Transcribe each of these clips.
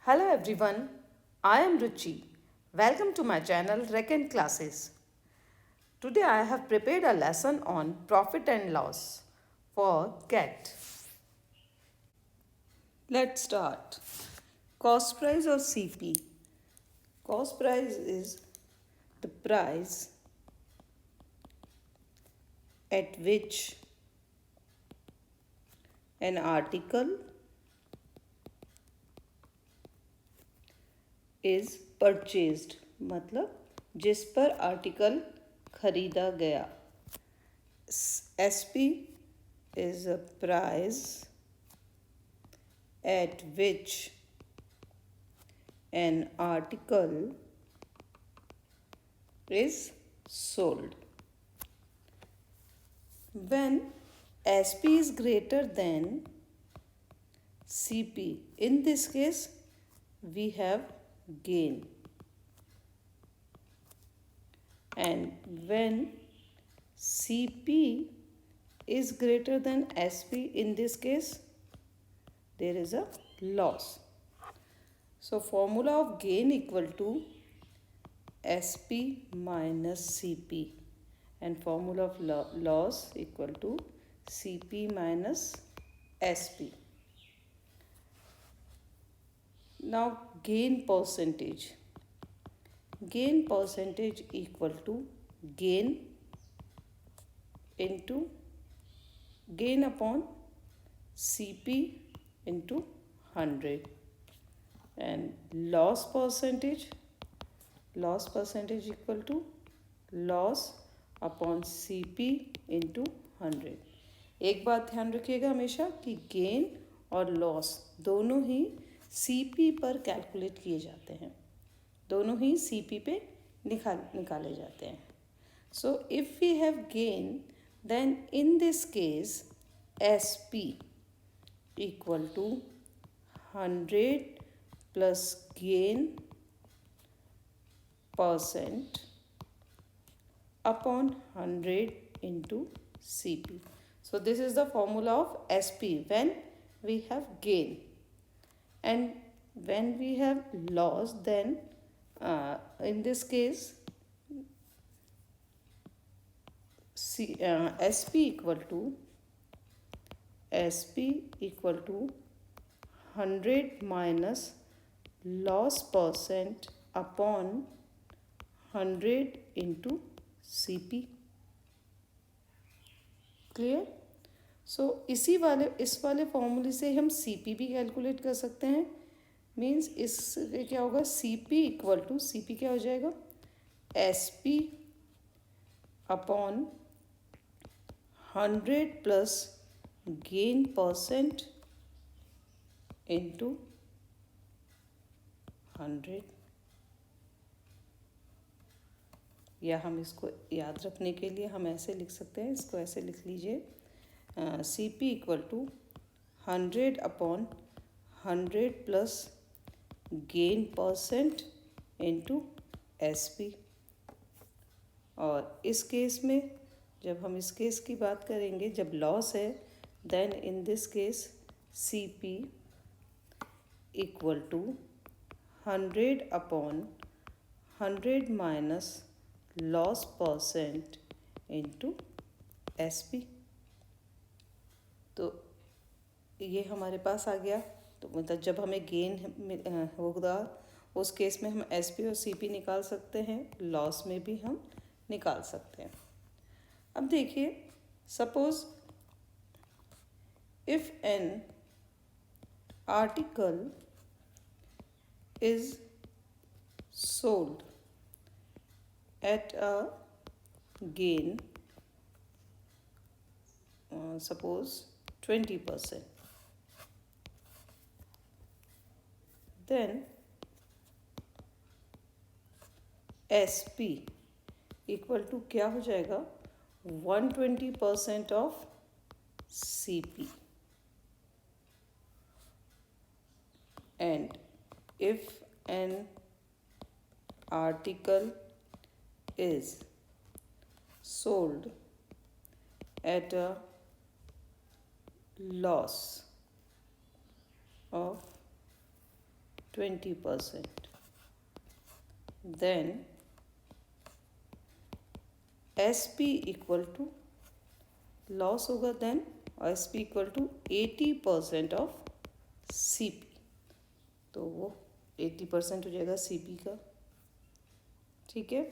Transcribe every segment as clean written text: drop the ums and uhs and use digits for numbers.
Hello everyone, I am Ruchi. Welcome to my channel Recon Classes. Today I have prepared a lesson on profit and loss for CAT. Let's start. Cost price or CP. Cost price is the price at which an article is purchased, मतलब जिस पर article खरीदा गया. SP is a price at which an article is sold. When SP is greater than CP, in this case we have gain, and when CP is greater than SP, in this case there is a loss. So formula of gain equal to SP minus CP, and formula of loss equal to CP minus SP. Now gain percentage. Gain percentage equal to gain into gain upon CP into 100, and loss percentage equal to loss upon CP into 100. एक बात ध्यान रखिएगा हमेशा कि gain और loss दोनों ही CP पर calculate किए जाते हैं, दोनों ही CP पे निकाले जाते हैं. So if we have gain, then in this case SP equal to 100 plus gain percent upon 100 into CP. So this is the formula of SP when we have gain, and when we have loss, then in this case SP equal to 100 minus loss percent upon 100 into CP. Clear. सो इस वाले फॉर्मूले से हम CP भी calculate कर सकते हैं. Means इससे क्या होगा, CP इक्वल टू CP क्या हो जाएगा, SP upon 100 plus gain percent into 100. या हम इसको याद रखने के लिए हम ऐसे लिख सकते हैं, इसको ऐसे लिख लीजिए, CP equal to 100 upon 100 plus gain percent into SP. और इस केस में जब हम इस केस की बात करेंगे, जब लॉस है, then in this case CP equal to 100 upon 100 minus loss percent into SP. तो ये हमारे पास आ गया. तो मतलब जब हमें गेन होगा उस केस में हम SP और CP निकाल सकते हैं, लॉस में भी हम निकाल सकते हैं. अब देखिए, suppose if an article is sold at a gain, suppose 20%, then SP equal to क्या हो जाएगा, 120% of CP. And if an article is sold at a loss of 20%. Then SP equal to loss होगा, then SP equal to 80% of CP. तो वो 80% हो जाएगा CP का. ठीक है.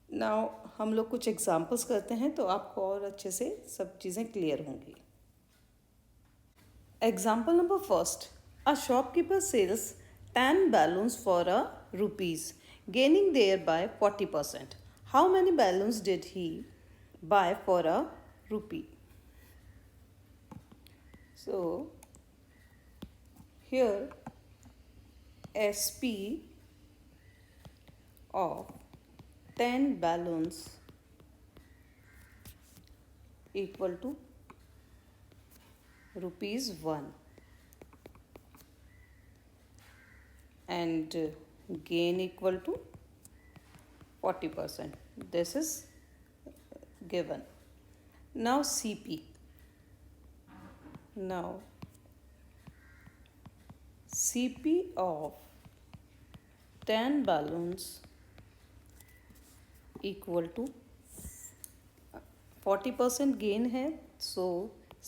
नाउ हम लोग कुछ एग्जांपल्स करते हैं तो आपको और अच्छे से सब चीज़ें क्लियर होंगी. Example number first. A shopkeeper sells 10 balloons for a rupees, gaining thereby 40%. How many balloons did he buy for a rupee? So here SP of 10 balloons equal to ₹1 and gain equal to 40%. This is given. Now CP. Now CP of 10 balloons equal to 40% gain है. So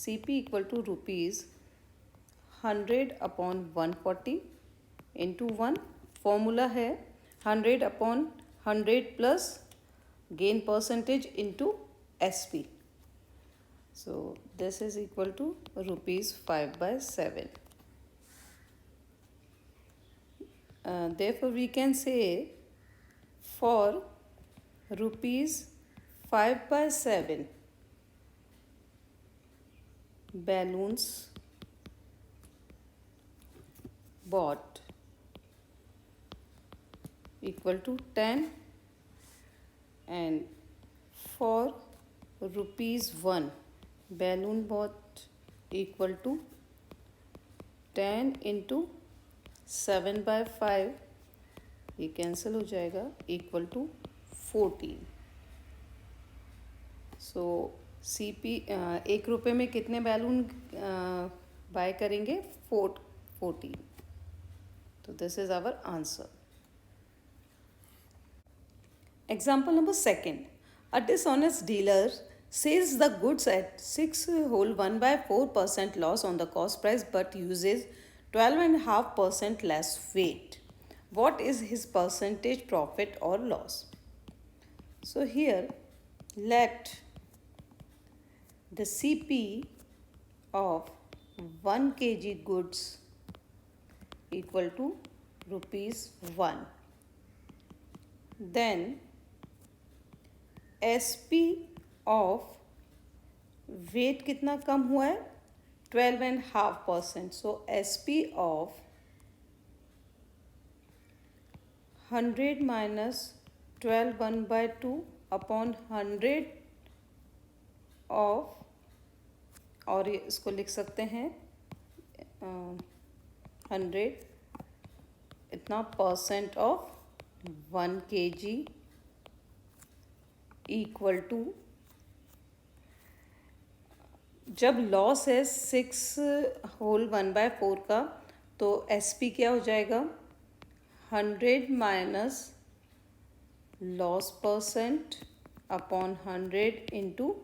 CP equal to ₹100 upon 140 into 1. Formula है 100 upon 100 plus gain percentage into SP. So this is equal to ₹5/7. Therefore we can say for ₹5/7 balloons bought equal to 10, and for ₹1 balloon bought equal to 10 into 7/5, ये cancel हो जाएगा, equal to 14. So CP 1 रुपये में कितने balloon bye करेंगे? 14. तो this is our answer. Example number second. A dishonest dealer sells the goods at 6.1/4% loss on the cost price but uses 12.5% less weight. What is his percentage profit or loss? So here let the CP of 1 kg goods equal to ₹1. Then SP of wait कितना कम हुआ है? 12.5%. सो SP of 100 minus 12 1/2 upon 100 of, और इसको लिख सकते हैं 100 इतना percent of 1 kg equal to, जब लॉस है 6/1/4 का तो SP क्या हो जाएगा? 100 minus loss percent upon 100 into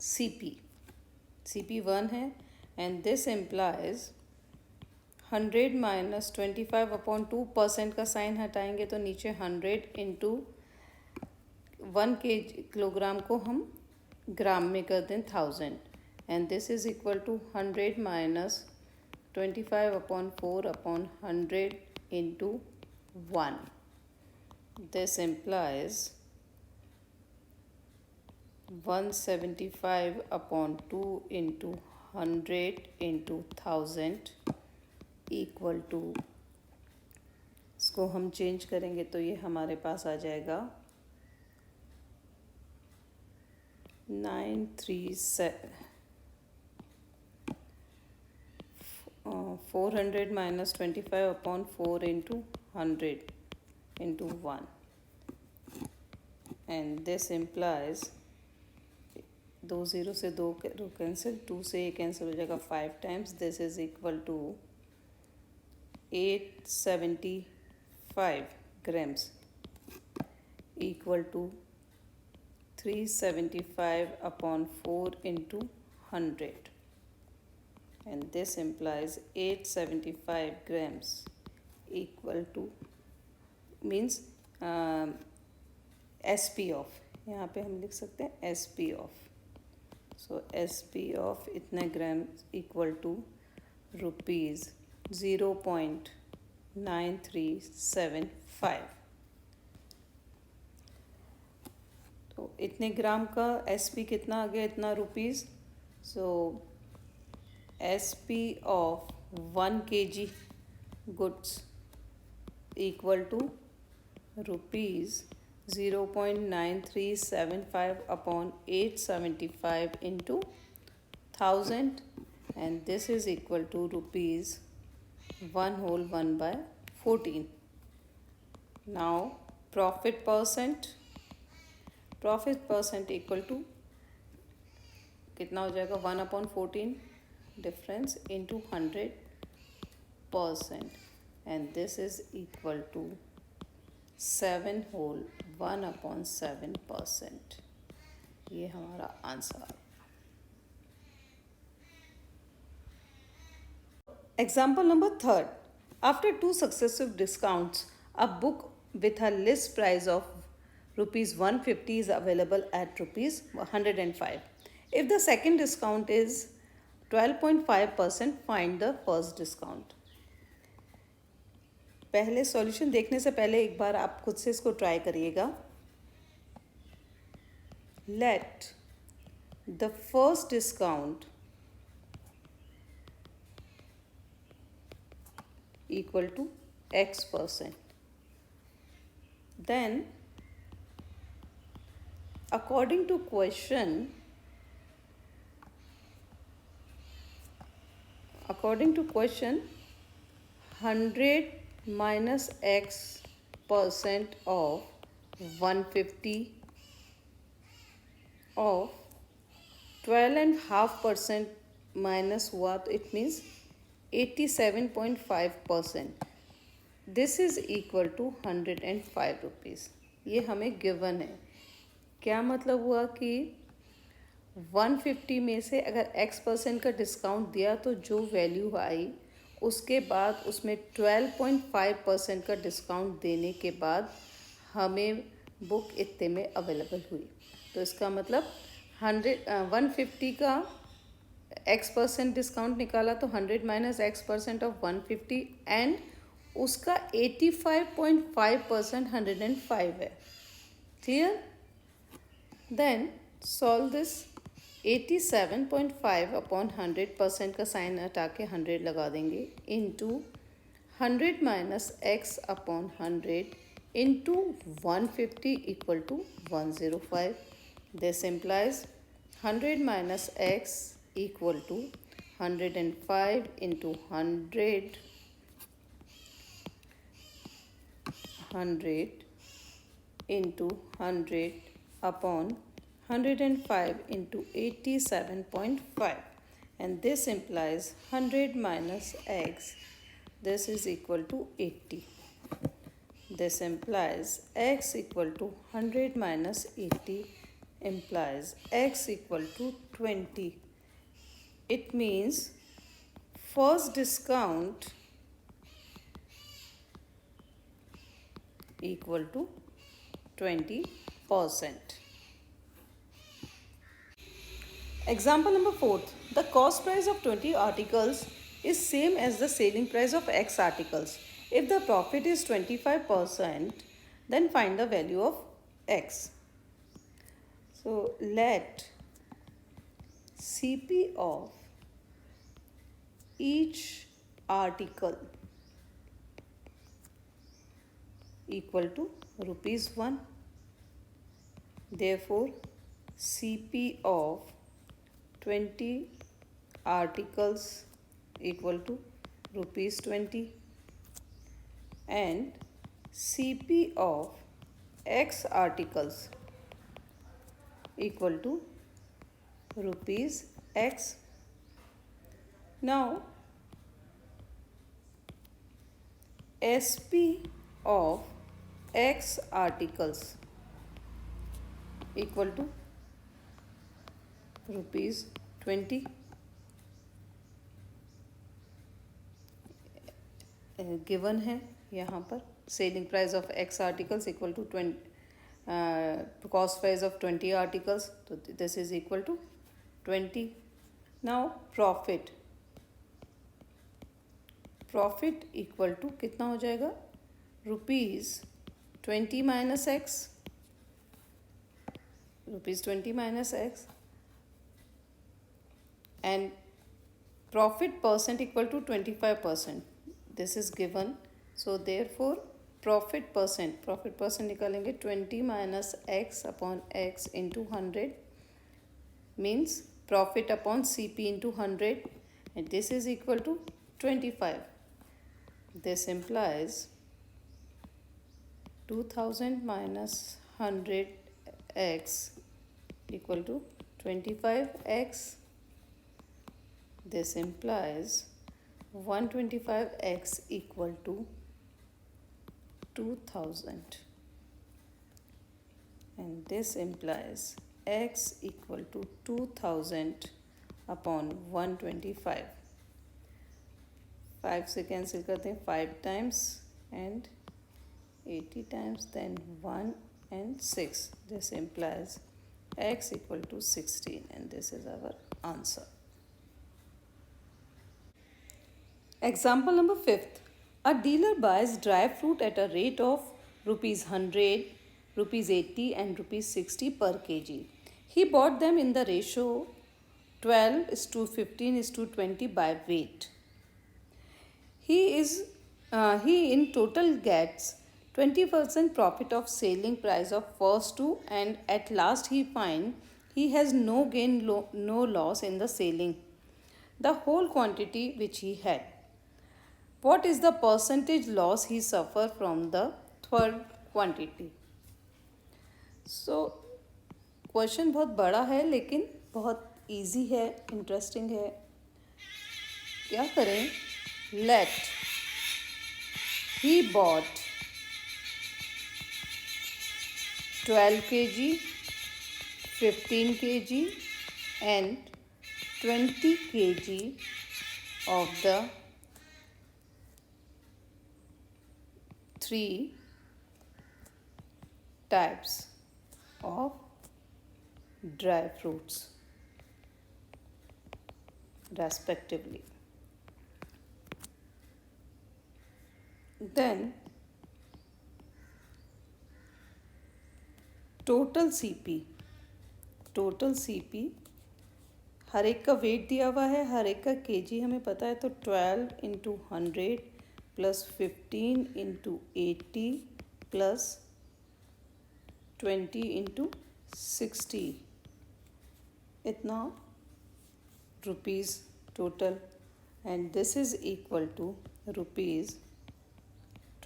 CP. CP 1 है एंड दिस इम्प्लाइज 100 माइनस 25/2%. का साइन हटाएंगे तो नीचे 100 इंटू 1 किलोग्राम को हम ग्राम में कर दें 1000, and this is equal to 100 minus 25/4 upon 100 into 1. This implies 175/2 into 100 into 1000 equal to, इसको हम चेंज करेंगे तो ये हमारे पास आ जाएगा 400 minus 25/4 into 100 into 1, and this implies दो ज़ीरो से दो कैंसिल, 2 से ये कैंसिल हो जाएगा 5 times. This is equal to 875 grams equal to 375 upon 4 into 100, and this implies 875 grams equal to means SP of, यहाँ पे हम लिख सकते हैं SP of. So SP of इतने ग्राम इक्वल टू रुपीज़ 0.9375. तो इतने ग्राम का SP कितना आ गया, इतना rupees. So SP of 1 kg goods equal to rupees 0.9375 upon 875 into 1000, and this is equal to rupees 1 whole 1 by 14. Now profit percent equal to कितना हो जाएगा, 1 upon 14 difference into 100%, and this is equal to 7 whole 1 upon 7%. ये हमारा answer. Example number 3. After 2 successive discounts, a book with a list price of rupees 150 is available at rupees 105. If the second discount is 12.5%, find the first discount. पहले solution देखने से पहले एक बार आप खुद से इसको ट्राई करिएगा. Let the first discount equal to X%. Then according to question 100 minus X% of 150 of 12.5% minus हुआ, तो it means 87.5%. This is equal to 105 rupees. ये हमें गिवन है. क्या मतलब हुआ कि 150 में से अगर X% का डिस्काउंट दिया तो जो वैल्यू आई उसके बाद उसमें 12.5% का डिस्काउंट देने के बाद हमें बुक इतने में अवेलेबल हुई. तो इसका मतलब 150 का X% डिस्काउंट निकाला तो 100 माइनस X% ऑफ 150 एंड उसका 85.5% 105 है. Clear? Then solve this. 87.5 upon 100% का साइन हटा के 100 लगा देंगे into 100 minus X upon 100 into 150 equal to 105. This implies 100 minus X equal to 105 into 100 into 100 upon 105 into 87.5, and this implies 100 minus X, this is equal to 80. This implies X equal to 100 minus 80 implies X equal to 20. It means first discount equal to 20%. Example number 4. The cost price of 20 articles is same as the selling price of X articles. If the profit is 25%, then find the value of X. So let CP of each article equal to ₹1. Therefore, CP of 20 articles equal to ₹20, and CP of X articles equal to rupees X. Now SP of X articles equal to rupees 20. Given है यहाँ पर selling price of x articles equal to 20 cost price of 20 articles, तो this is equal to 20. Now profit equal to कितना हो जाएगा, rupees 20 minus x, rupees 20 minus x, and profit percent equal to 25%. This is given, so therefore profit percent निकालेंगे 20 minus x upon x into 100 means profit upon CP into 100, and this is equal to 25. This implies 2000 minus 100x equal to 25x. This implies 125x equal to 2000, and this implies x equal to 2000 upon 125. 5 से cancel करते हैं, 5 times and 80 times, then 1 and 6. This implies x equal to 16, and this is our answer. Example number 5th. A dealer buys dry fruit at a rate of rupees 100, rupees 80 and rupees 60 per kg. He bought them in the ratio 12:15:20 by weight. He in total gets 20% profit of selling price of first two, and at last he finds he has no gain, no loss in the selling the whole quantity which he had. What is the percentage loss he suffer from the third quantity? So question बहुत बड़ा है लेकिन बहुत easy है, interesting है. क्या करें, late he bought 12 kg, 15 kg and 20 kg of the 3 types of dry fruits respectively. Then total CP हर एक का वेट दिया हुआ है, हर एक का केजी हमें पता है, तो 12 into 100 plus 15 into 80 plus 20 into 60, इतना rupees total, and this is equal to rupees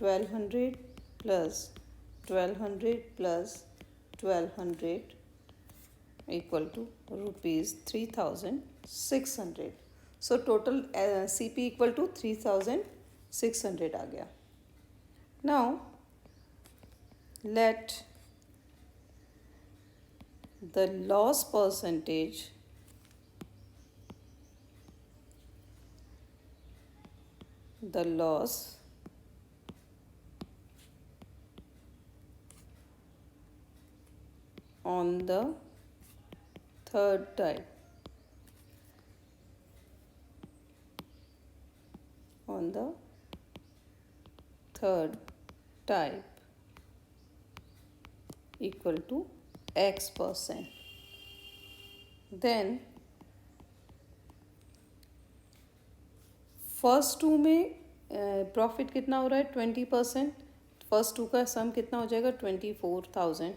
1200 plus 1200 plus 1200 equal to rupees 3600. So total CP equal to 3600 आ गया. Now let the loss percentage on the third type equal to X%. Then first two में profit कितना हो रहा है, 20%. First to का सम कितना हो जाएगा, 24,000.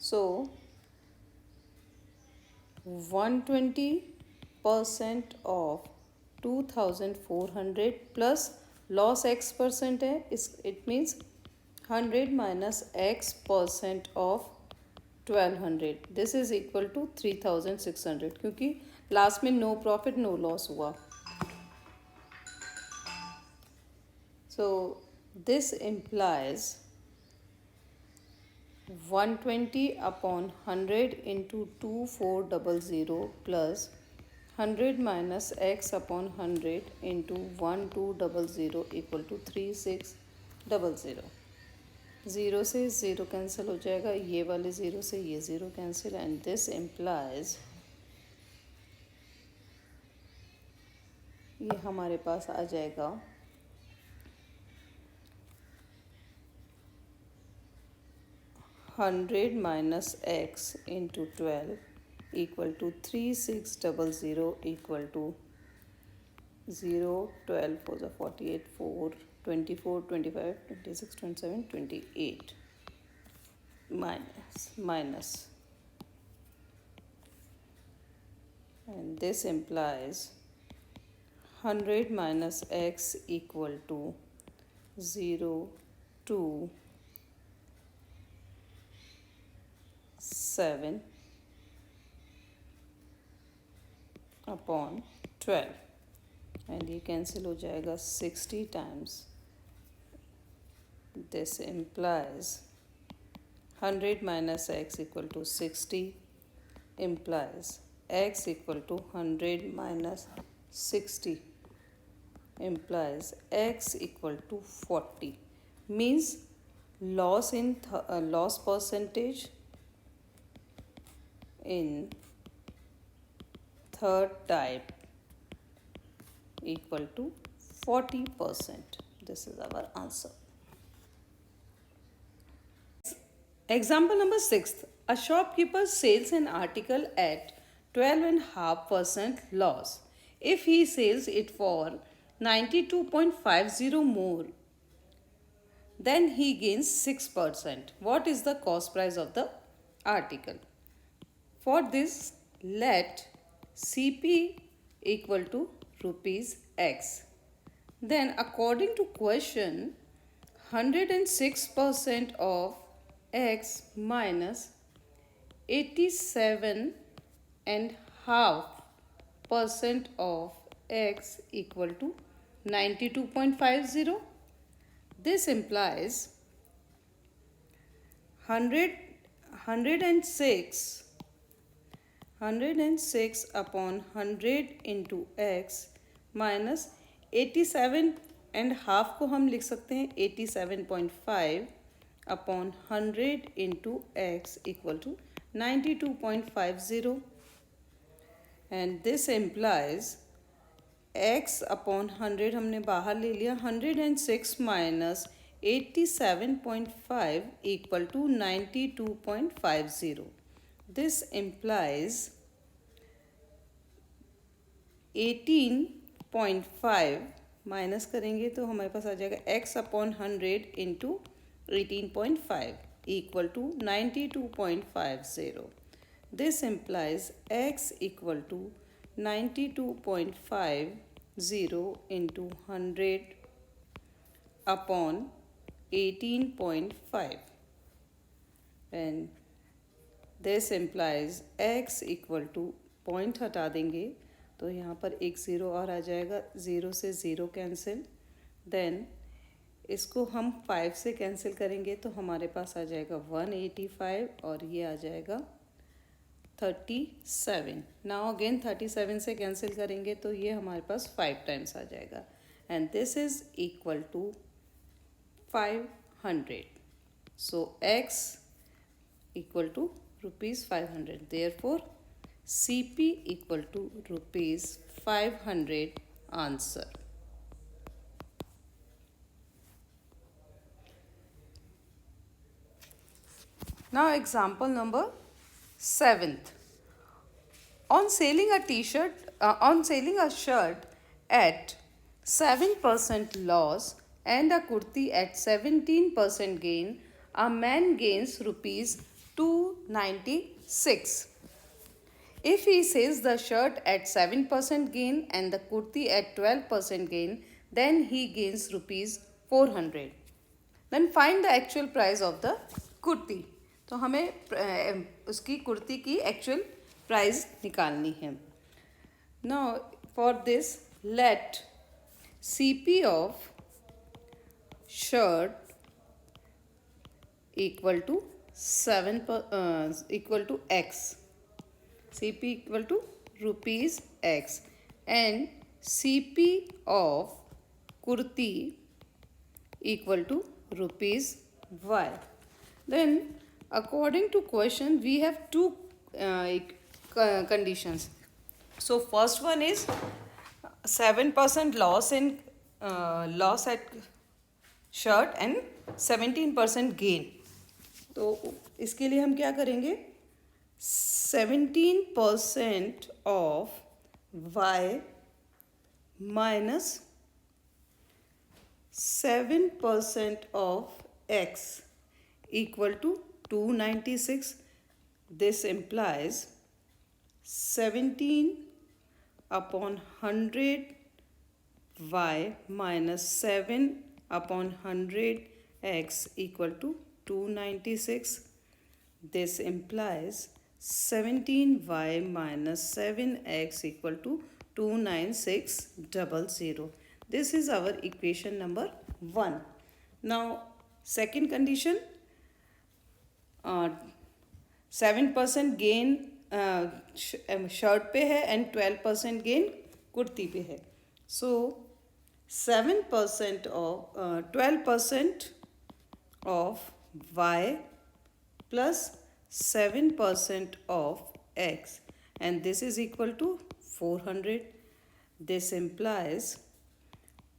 So 120% of 2,400 plus loss X% है, it means 100 minus X% of 1200. This is equal to 3600 क्योंकि लास्ट में नो प्रॉफिट नो लॉस हुआ. So this implies 120 upon 100 into 2400 plus 100 minus x upon 100 into 1200 equal to 3600. Zero से zero cancel हो जाएगा, ये वाले zero से ये zero cancel, and this implies ये हमारे पास आ जाएगा 100 minus x into 12 equal to 3600 equal to 0, 12 4 the 48, 4, 24, 25, 26, 27, 28 minus and this implies 100 minus x equal to 0, 2, 7 upon 12 and ये कैंसिल हो जाएगा 60 times. This implies 100 minus x equal to 60 implies x equal to 100 minus 60 implies x equal to 40 means loss in loss percentage in third type equal to 40%. This is our answer. Example number 6. A shopkeeper sells an article at 12.5% loss. If he sells it for 92.50 more, then he gains 6%. What is the cost price of the article? For this, let CP equal to rupees X. Then according to question, 106% of X minus 87.5% of X equal to 92.50. This implies 106 upon 100 into x minus 87.5 को हम लिख सकते हैं 87.5 upon 100 into x equal to 92.50 and this implies x upon 100 हमने बाहर ले लिया 106 minus 87.5 equal to 92.50. This implies 18.5 minus करेंगे तो हमारे पास आ जाएगा x upon 100 into 18.5 equal to 92.50. This implies x equal to 92.50 into 100 upon 18.5 and this implies x equal to point हटा देंगे तो यहाँ पर एक ज़ीरो और आ जाएगा, ज़ीरो से ज़ीरो कैंसिल, देन इसको हम 5 से कैंसिल करेंगे तो हमारे पास आ जाएगा 185 और ये आ जाएगा 37. नाउ अगेन 37 से कैंसिल करेंगे तो ये हमारे पास 5 टाइम्स आ जाएगा and this is equal to 500. So x equal to rupees 500. Therefore CP equal to rupees 500 answer. Now example number 7th. On selling a shirt at 7% loss and a kurti at 17% gain, a man gains rupees 296. If he sells the shirt at 7% gain and the kurti at 12% gain, then he gains rupees 400. Then find the actual price of the kurti. तो हमें उसकी कुर्ती की actual price निकालनी है. Now for this let CP of shirt equal to 7 equal to X. CP equal to rupees X and CP of kurti equal to rupees Y. Then according to question we have two conditions. So first one is 7% loss in loss at shirt and 17% gain. तो इसके लिए हम क्या करेंगे, 17% of Y minus 7% of X equal to 296. This implies 17 upon 100 Y minus 7 upon 100 X equal to 296. This implies 17y minus 7x equal to 29600. This is our equation number 1. Now second condition, 7% gain shirt पे है and 12% gain kurti पे है. So 7% of 12% of Y plus 7% of X and this is equal to 400. This implies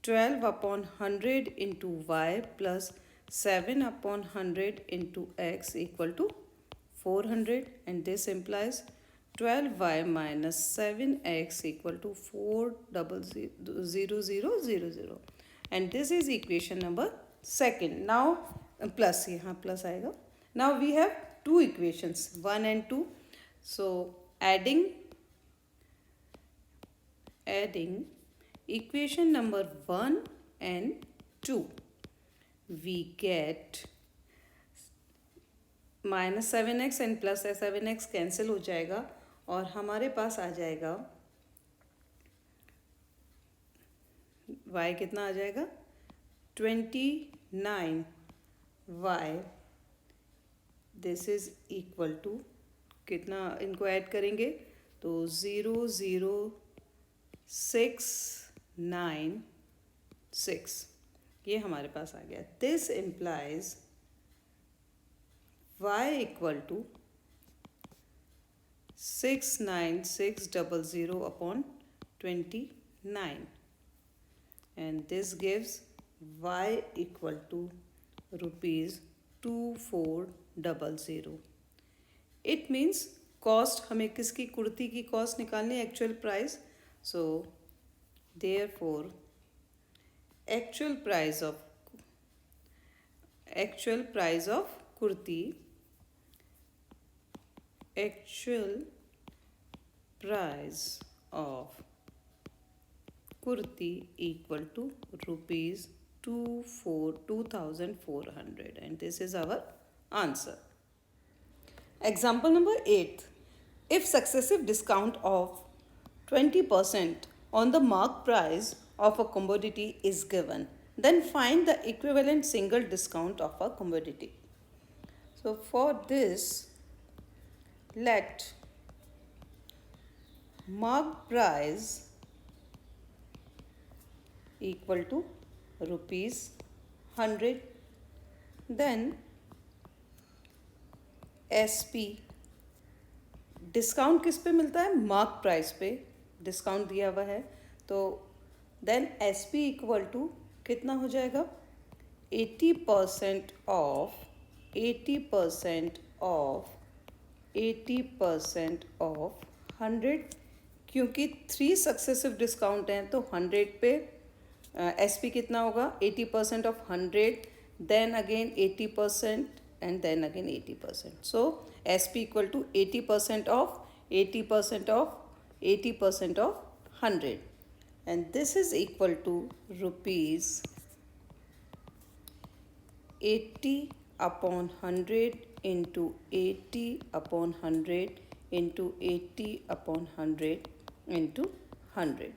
12 upon 100 into Y plus 7 upon 100 into X equal to 400 and this implies 12y minus 7x equal to 40000 and this is equation number second. Now plus यहाँ plus आएगा. Now we have two equations 1 and 2. So adding equation number 1 and 2 we get minus 7x and plus 7x cancel हो जाएगा और हमारे पास आ जाएगा y कितना आ जाएगा 29y. This is equal to कितना, इनको ऐड करेंगे तो 00696 ये हमारे पास आ गया. This implies y equal to 69600 upon 29 and this gives y equal to rupees 2400. It means cost, हमें किसकी कुर्ती की कॉस्ट निकालनी, actual price. So therefore actual price of kurti, actual price of kurti equal to rupees 2400 and this is our answer. Example number 8. If successive discount of 20% on the marked price of a commodity is given, then find the equivalent single discount of a commodity. So for this, let marked price equal to rupees 100, then SP discount किस पे मिलता है, mark price पे discount दिया हुआ है. तो then SP equal to कितना हो जाएगा 80% ऑफ 100, क्योंकि 3 सक्सेसिव डिस्काउंट हैं तो 100 पे SP कितना होगा 80% of 100, then again 80% and then again 80%. So SP equal to 80% of 80% of 80% of 100 and this is equal to rupees 80 upon 100 into 80 upon 100 into 80 upon 100 into 100.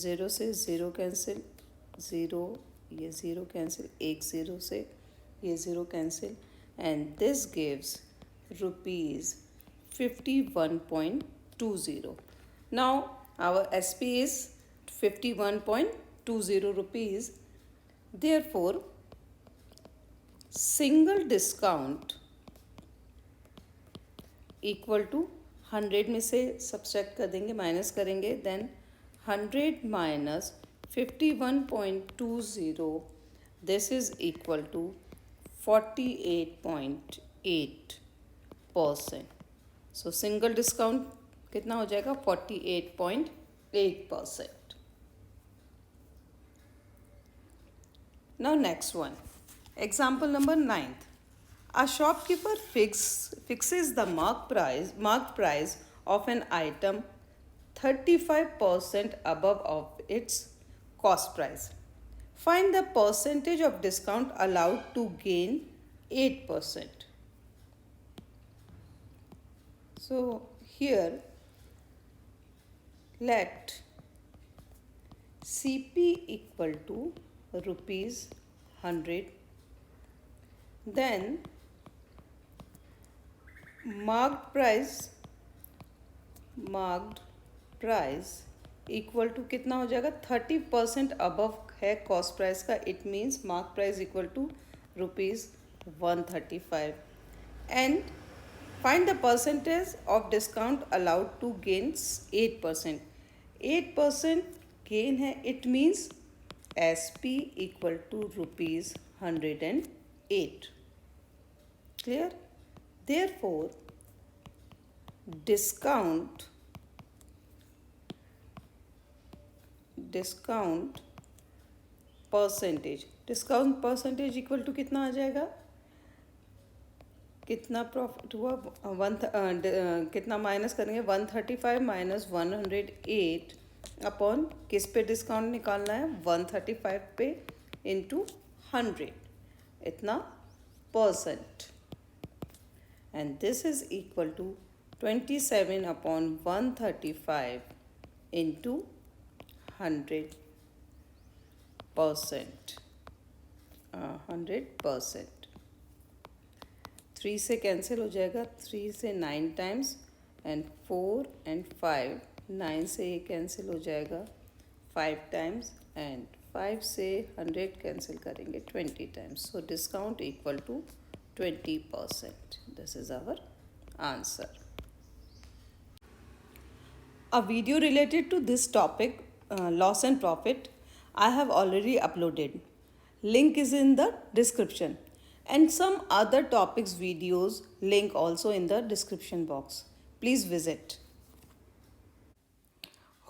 0 से 0 कैंसिल, 0 ये 0 कैंसिल, एक 0 से ये 0 cancel, and this gives rupees 51.20. Now our SP is 51.20 rupees. Therefore single discount equal to 100 में से subtract कर देंगे, minus करेंगे, then 100 minus 51.20, this is equal to 48.8%. So single discount कितना हो जाएगा? 48.8%. Now next one, example number 9. A shopkeeper fixes the marked price of an item 35% above of its cost price. Find the percentage of discount allowed to gain 8%. So here let CP equal to rupees 100, then marked price equal to कितना हो जाएगा? 30% above है cost price का, it means mark price equal to ₹135. And find the percentage of discount allowed to gains 8%. 8% gain है, it means SP equal to ₹108. Clear? Therefore, discount percentage equal to कितना आ जाएगा? कितना प्रॉफिट हुआ? कितना minus करेंगे? 135 minus 108 upon किस पे डिस्काउंट निकालना है? 135 पे इंटू 100, इतना percent. And this is equal to 27 upon 135 into 100%. 100%. 3 से कैंसिल हो जाएगा, 3 से 9 टाइम्स, एंड 4 एंड 5, 9 से ये कैंसिल हो जाएगा 5 टाइम्स, एंड 5 से 100 कैंसिल करेंगे 20 times. So discount equal to 20%. This is our answer. A video related to this topic, loss and profit, I have already uploaded. Link is in the description. And some other topics videos link also in the description box. Please visit.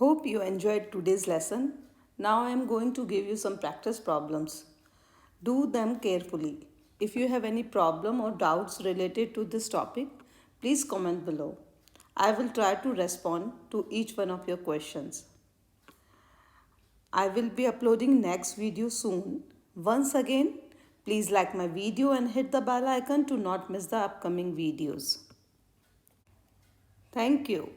Hope you enjoyed today's lesson. Now I am going to give you some practice problems. Do them carefully. If you have any problem or doubts related to this topic, please comment below. I will try to respond to each one of your questions. I will be uploading next video soon. Once again, please like my video and hit the bell icon to not miss the upcoming videos. Thank you.